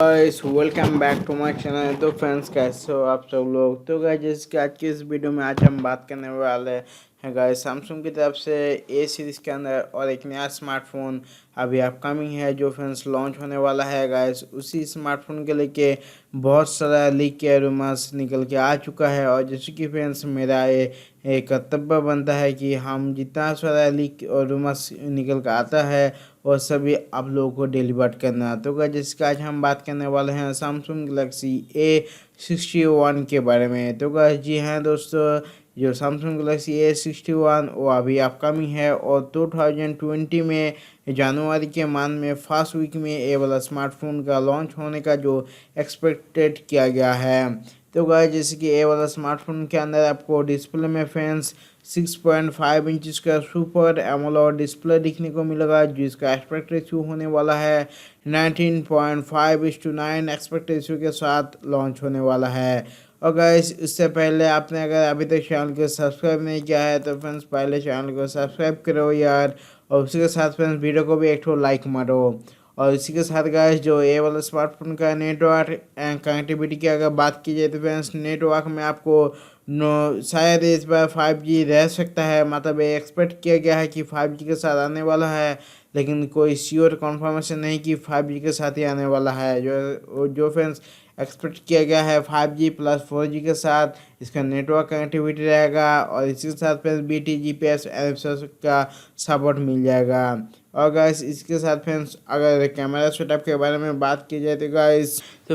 Guys welcome back to my channel. तो friends कैसे हो आप सब लोग। तो गाइस जैसे कि आज की इस वीडियो में आज हम बात करने वाले हैं गाइस सैमसंग की तरफ से ए सीरीज़ के अंदर और एक नया स्मार्टफोन अभी अपकमिंग है जो फ्रेंड्स लॉन्च होने वाला है गाइस। उसी स्मार्टफोन के लेके बहुत सारा लीक के रूमर्स निकल के आ चुका है और जैसे कि फ्रेंड्स मेरा ये एक कर्तव्य बनता है कि हम जितना सारा लीक और रूमर्स निकल कर आता है और सभी आप लोगों को डिलीवर करना। तो गाइस जिसका आज हम बात करने वाले हैं सैमसंग गैलेक्सी A61 के बारे में। तो गाइस जी हाँ दोस्तों, जो सैमसंग गैलेक्सी A61 वो अभी अपकमिंग है और 2020 में जनवरी के मंथ में फर्स्ट वीक में ये वाला स्मार्टफोन का लॉन्च होने का जो एक्सपेक्टेड किया गया है। तो गाइस जैसे कि ये वाला स्मार्टफोन के अंदर आपको डिस्प्ले में फ्रेंड्स 6.5 इंच का सुपर एमोलेड डिस्प्ले दिखने को मिलेगा जिसका एस्पेक्ट रेशियो होने वाला है 19.5:9 एस्पेक्ट रेशियो के साथ लॉन्च होने वाला है। और गाइस इससे पहले आपने अगर अभी तक चैनल को सब्सक्राइब नहीं किया है तो फ्रेंड्स पहले चैनल को सब्सक्राइब करो यार, और उसी के साथ फ्रेंड्स वीडियो को भी एक ठो लाइक मारो। और इसी के साथ गाइस जो ये वाला स्मार्टफोन का नेटवर्क एंड कनेक्टिविटी की अगर बात की जाए तो फ्रेंड्स नेटवर्क में आपको शायद इस बार 5G रह सकता है, मतलब ये एक्सपेक्ट किया गया है कि 5G के साथ आने वाला है, लेकिन कोई श्योर कन्फर्मेशन नहीं कि 5G के साथ ही आने वाला है। जो फ्रेंड्स एक्सपेक्ट किया गया है 5G प्लस 4G के साथ इसका नेटवर्क कनेक्टिविटी रहेगा और इसी के साथ फ्रेंड्स BT GPS NFC का सपोर्ट मिल जाएगा। और गाइस इसके साथ फ्रेंड्स अगर कैमरा सेटअप के बारे में बात की जाए तो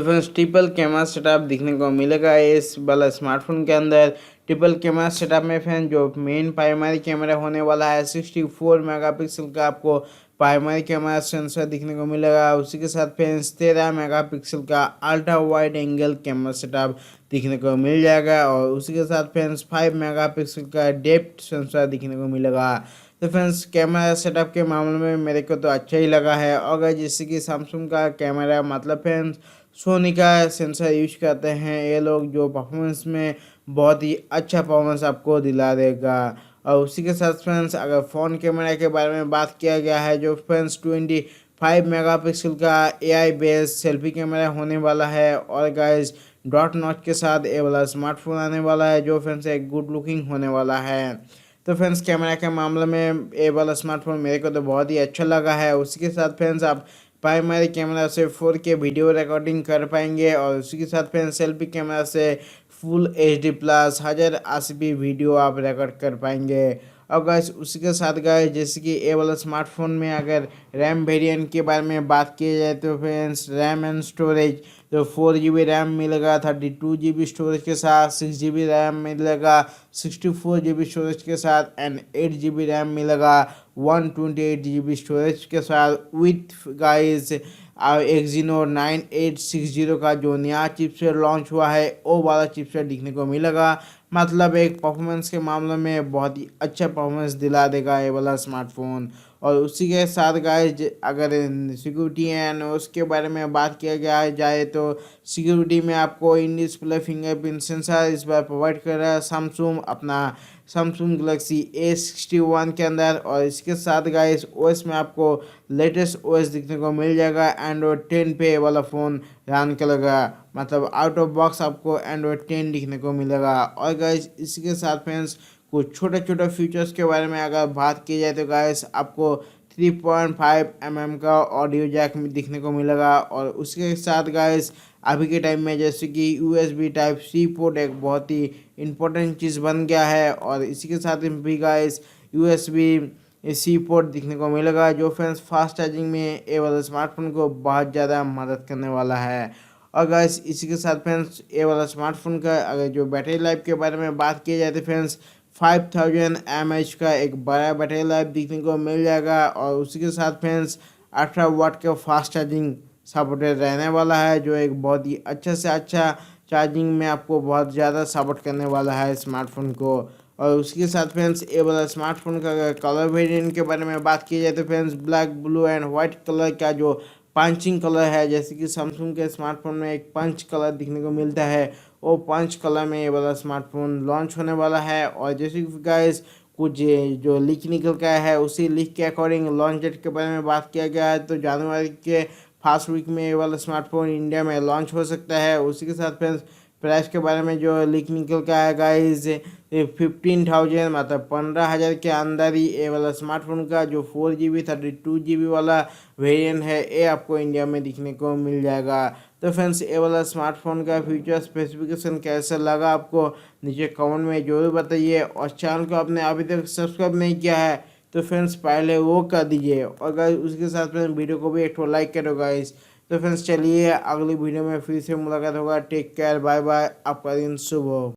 फ्रेंड्स ट्रिपल कैमरा सेटअप दिखने को मिलेगा इस वाला स्मार्टफोन के अंदर। ट्रिपल कैमरा सेटअप में फ्रेंड्स जो मेन प्राइमरी कैमरा होने वाला है 64 मेगापिक्सल का आपको प्राइमरी कैमरा सेंसर दिखने को मिलेगा। उसी के साथ फ्रेंड्स 13 मेगापिक्सल का ultra wide angle camera setup दिखने को मिल जाएगा और उसी के साथ फ्रेंड्स 5 मेगापिक्सल का डेप्थ सेंसर दिखने को मिलेगा। तो फ्रेंड्स कैमरा सेटअप के मामले में मेरे को तो अच्छा ही लगा है। और जैसे कि सैमसंग का कैमरा मतलब फ्रेंड्स सोनी का सेंसर यूज करते हैं ये लोग, जो परफॉर्मेंस में बहुत ही अच्छा परफॉर्मेंस आपको दिला देगा। और उसी के साथ फ्रेंड्स अगर फ़ोन कैमरा के बारे में बात किया गया है जो फ्रेंड्स 25 मेगापिक्सल का AI बेस्ड सेल्फी कैमरा होने वाला है और गाइस डॉट नॉच के साथ ये वाला स्मार्टफोन आने वाला है जो फ्रेंड्स एक गुड लुकिंग होने वाला है। तो फ्रेंड्स कैमरा के मामले में ये वाला स्मार्टफोन मेरे को तो बहुत ही अच्छा लगा है। उसी के साथ फ्रेंड्स आप प्राइमरी कैमरा से 4K वीडियो रिकॉर्डिंग कर पाएंगे और उसी के साथ फ्रेंड्स सेल्फी कैमरा से full HD plus 1080p video आप रिकॉर्ड कर पाएंगे। और गाइस उसी के साथ गाइस जैसे कि ये वाला स्मार्टफोन में अगर रैम वेरिएंट के बारे में बात की जाए तो फ्रेंड्स रैम एंड स्टोरेज तो 4GB रैम मिलेगा 32GB स्टोरेज के साथ, 6GB रैम मिलेगा 64GB स्टोरेज के साथ एंड 8GB रैम मिलेगा 128GB स्टोरेज के साथ विथ गाइस एक्जीनो 9860 का जो नया चिपसेट लॉन्च हुआ है वो वाला चिपसेट दिखने को मिलेगा। मतलब एक परफॉर्मेंस के मामले में बहुत ही अच्छा परफॉर्मेंस दिला देगा ये वाला स्मार्टफोन। और उसी के साथ गाइस अगर सिक्योरिटी एंड उसके बारे में बात किया गया जाए तो सिक्योरिटी में आपको इन डिस्प्ले फिंगरप्रिंट सेंसर इस बार प्रोवाइड कर रहा है सैमसंग अपना सैमसंग गैलेक्सी A61 के अंदर। और इसके साथ गाइस OS में आपको लेटेस्ट OS दिखने को मिल जाएगा एंड्रॉयड 10 पे वाला फ़ोन रन करेगा, मतलब आउट ऑफ बॉक्स आपको एंड्रॉयड 10 दिखने को मिलेगा। और गाइस इसी के साथ फ्रेंड्स कुछ छोटे छोटे फीचर्स के बारे में अगर बात की जाए तो गाइस आपको 3.5 का ऑडियो जैक दिखने को मिलेगा। और उसके साथ गाइस अभी के टाइम में जैसे कि USB Type-C पोर्ट एक बहुत ही इम्पोर्टेंट चीज़ बन गया है और इसी के साथ भी गाइस USB-C पोर्ट दिखने को मिलेगा जो फ्रेंड्स फास्ट चार्जिंग में ये वाला स्मार्टफोन को बहुत ज़्यादा मदद करने वाला है। और गाइस इसी के साथ फ्रेंड्स ये वाला स्मार्टफोन का अगर जो बैटरी लाइफ के बारे में बात की जाए तो फ्रेंड्स 5000 mAh का एक बड़ा बैटरी लाइफ दिखने को मिल जाएगा। और उसी के साथ फ्रेंड्स 18 वाट का फास्ट चार्जिंग सपोर्टेड रहने वाला है जो एक बहुत ही अच्छा से अच्छा चार्जिंग में आपको बहुत ज़्यादा सपोर्ट करने वाला है स्मार्टफोन को। और उसके साथ फ्रेंड्स ये वाला स्मार्टफोन का कलर वेरिएंट के बारे में बात की जाए तो friends black blue and white colour का जो पंचिंग कलर है, जैसे कि सैमसंग के स्मार्टफोन में एक पंच कलर दिखने को मिलता है वो पंच कलर में ये वाला स्मार्टफोन लॉन्च होने वाला है। और जैसे कि गाइस कुछ जो लीक निकल के आया है उसी लीक के अकॉर्डिंग लॉन्च डेट के बारे में बात किया गया है तो जनवरी के फास्ट वीक में ये वाला स्मार्टफोन इंडिया में लॉन्च हो सकता है। उसी के साथ फ्रेंड्स प्राइस के बारे में जो लीक निकल के आया गाइस, 15,000 मतलब 15,000 के अंदर ही ये वाला स्मार्टफोन का जो 4GB 32GB वाला वेरिएंट है ये आपको इंडिया में दिखने को मिल जाएगा। तो फ्रेंड्स ये वाला स्मार्टफोन का फ्यूचर स्पेसिफिकेशन कैसा लगा आपको नीचे कमेंट में जरूर बताइए। और चैनल को आपने अभी तक सब्सक्राइब नहीं किया है तो फ्रेंड्स पहले वो कर दीजिए, और गाइस उसके साथ फ्रेंड्स वीडियो को भी एक लाइक करो गाइस। तो फ्रेंड्स चलिए अगली वीडियो में फिर से मुलाकात होगा। टेक केयर, बाय बाय, आपका दिन शुभ हो।